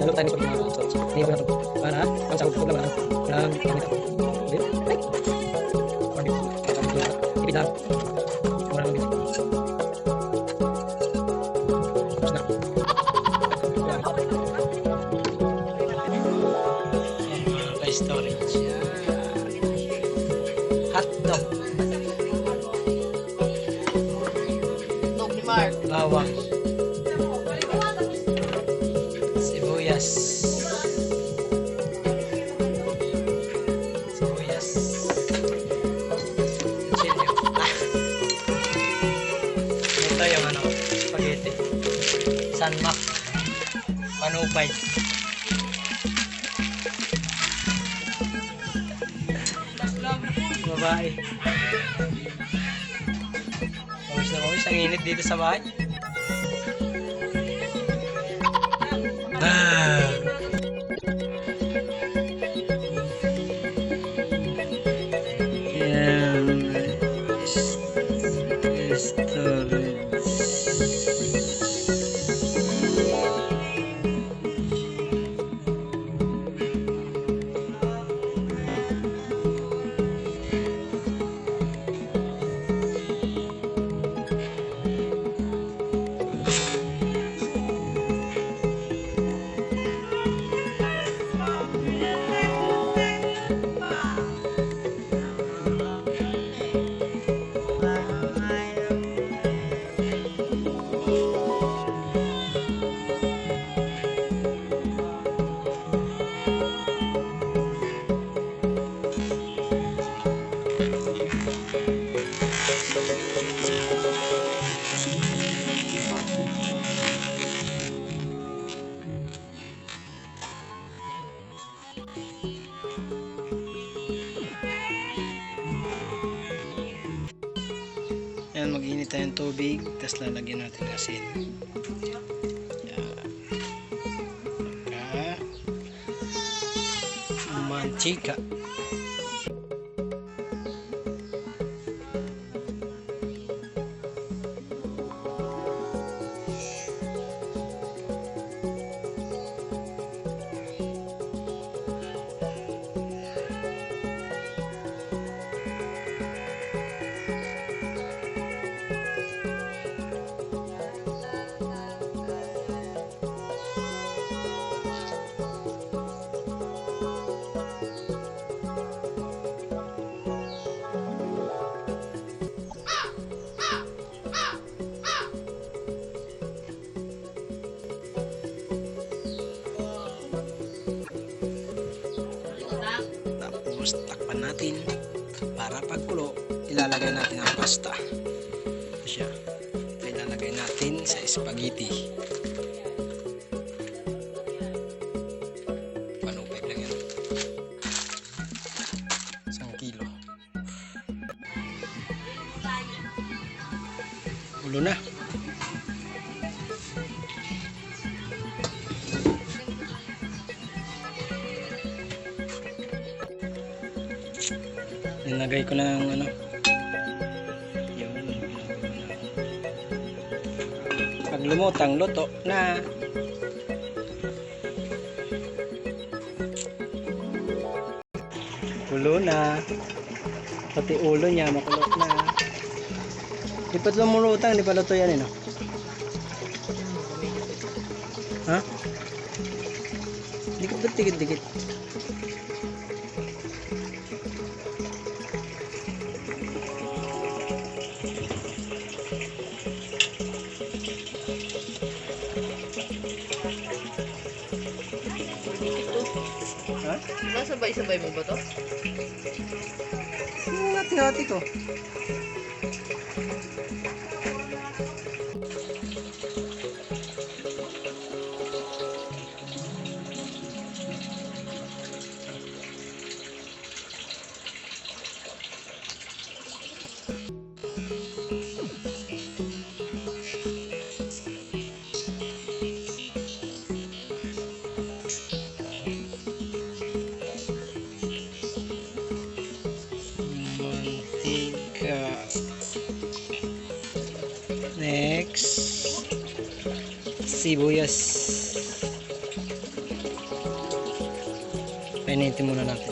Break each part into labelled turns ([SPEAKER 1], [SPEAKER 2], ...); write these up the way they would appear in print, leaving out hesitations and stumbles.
[SPEAKER 1] Lalo tayo sa mga so. Ini po natin para ang sa huwag lang ng gamit. Ay. Ipid lang. Mura lang dito. Storage. Hotdog.
[SPEAKER 2] Dog ni Mark.
[SPEAKER 1] Bawang. Sibuyas. Sibuyas. Chili. Ito yung ano, spaghetti. Sanmak. Manupay. Babae. Mawis na mawis. Ang init dito sa bahay. Yan, mag-init tayong tubig, tapos lalagyan natin ng asin. Mantika. Tapos takpan natin para pagkulo ilalagay natin ang pasta. Ito siya. Ito ilalagay natin sa spaghetti. Panupay lang yan. 1 kilo. Ulo na. Nilagay ko ng ano. Yun. Pag lumutang, luto na. Kulo na. Pati ulo niya makulot na. Di pa lumulutang, di pa luto yan no? Ha? Dikit-dikit. Ha?
[SPEAKER 2] Nasabay-sabay mo ba to?
[SPEAKER 1] Hati-hati ko. Next, sibuyas. Painitin muna natin.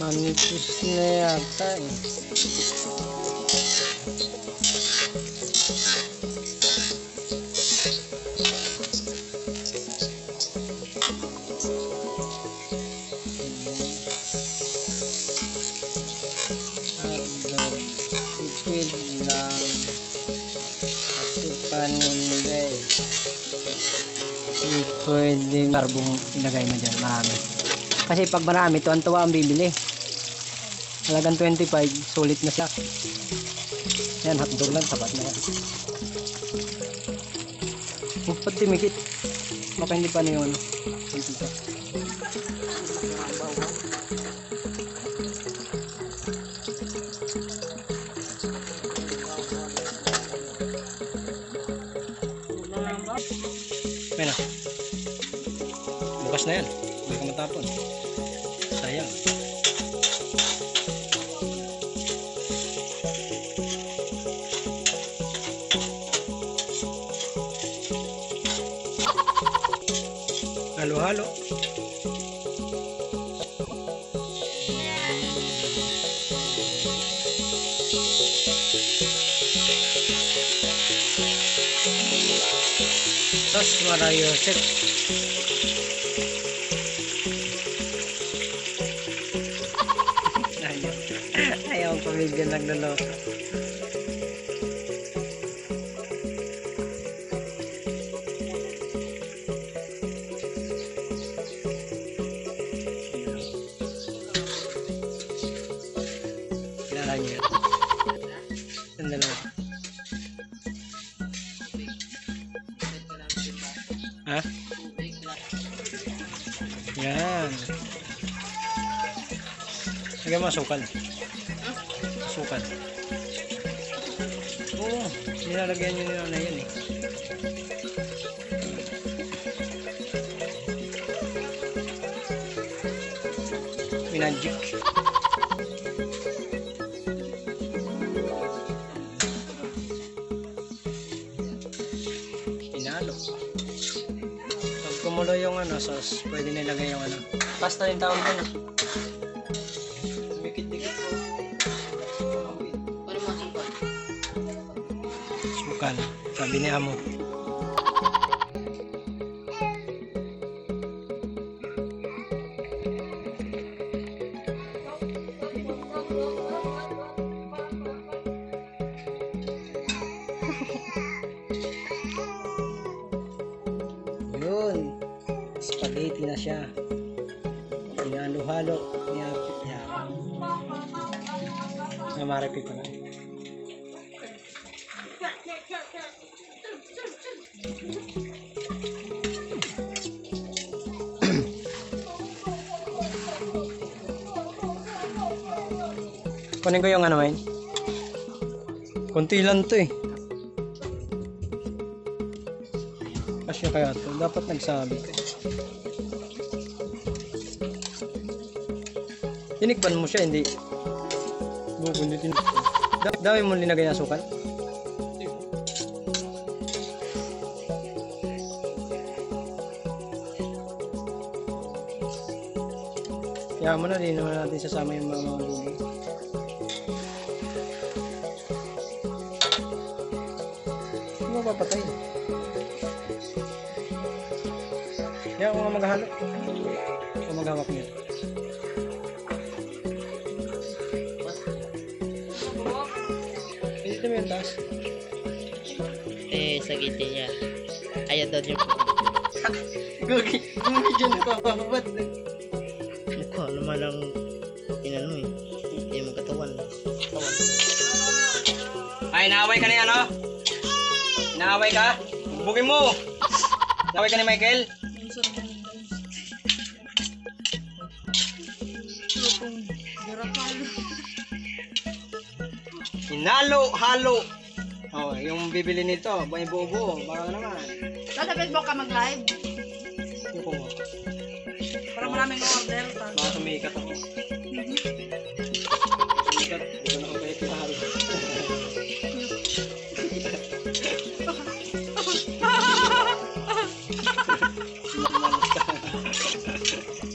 [SPEAKER 1] Manipis na yata eh. Tipid lang kasi paninday. Pwede karbong ilagay mo dyan, marami. Kasi pag marami, tuwan-tuwa ang bibili. Halagang 25, sulit na siya. Yan, hotdog lang, sapat na yan. Huwag pa timikit. Baka hindi pa na yun. Hindi pa. May na. Bukas na yan. Hindi ka matapon. Sayang. Halo-halo. Sos Marayo Chef. Ayaw pamilya nagluluto. Kilala niyo. Sandali. Ha? Yan. Lagyan mo sukal. Sukal. Oo, nilalagyan nyo nila na yan eh. Minajik. Pinalo. Pag kumulo yung ano, sauce, pwede nilagay yung ano. Pasta rin tawag din. Mikit-dikit po.
[SPEAKER 2] Para masukal.
[SPEAKER 1] Sukal. Sabi ni Amo. Yun. Spaghetti na siya. Hinalo-halo. Niyapit niya. Namarapit ko na. Kunin ko yung ano, Main. Kunti lang to eh. Kasya kaya to. Dapat nagsabi ka. Tinikpan mo siya, hindi. Hindi tinikpan. Dami mo linagay na asukal. Kaya mo na, di naman natin sasama yung mga lubi. Hindi mo papatay. Kaya ako nga maghalo. Ako maghawak niya. Dito mo yung taas.
[SPEAKER 2] Sa giti niya. Ayaw daw niya.
[SPEAKER 1] Gugi dyan nagpapabat.
[SPEAKER 2] Mukha naman ang inano eh. Hindi mo katawan.
[SPEAKER 1] Ay, naaway ka ni ano? Naaway ka? Bugin mo! Naaway ka ni Michael? Hinalo-halo! Oh, yung bibili nito, buhay buo-buo. Baka naman.
[SPEAKER 3] Sa Facebook ka mag-live
[SPEAKER 1] Yung ko mo.
[SPEAKER 3] para maraming order.
[SPEAKER 1] Baka sumikat ako. Sumikat. Ito na ako kahit kahari.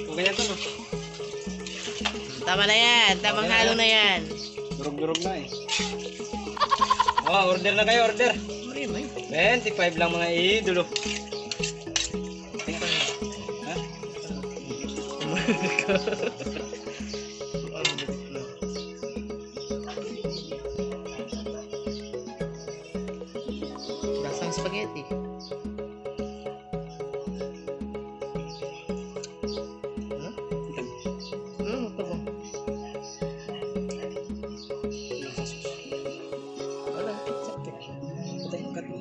[SPEAKER 1] Okay na ito, no?
[SPEAKER 2] Tama na yan. Tamang halo na yan.
[SPEAKER 1] Durog-durog na eh. Oh, order na kayo, order. 25 lang mga idolo. Ha?
[SPEAKER 2] Lasang spaghetti. Ito ba?
[SPEAKER 1] Wala, sakto. Patay yung cut mo.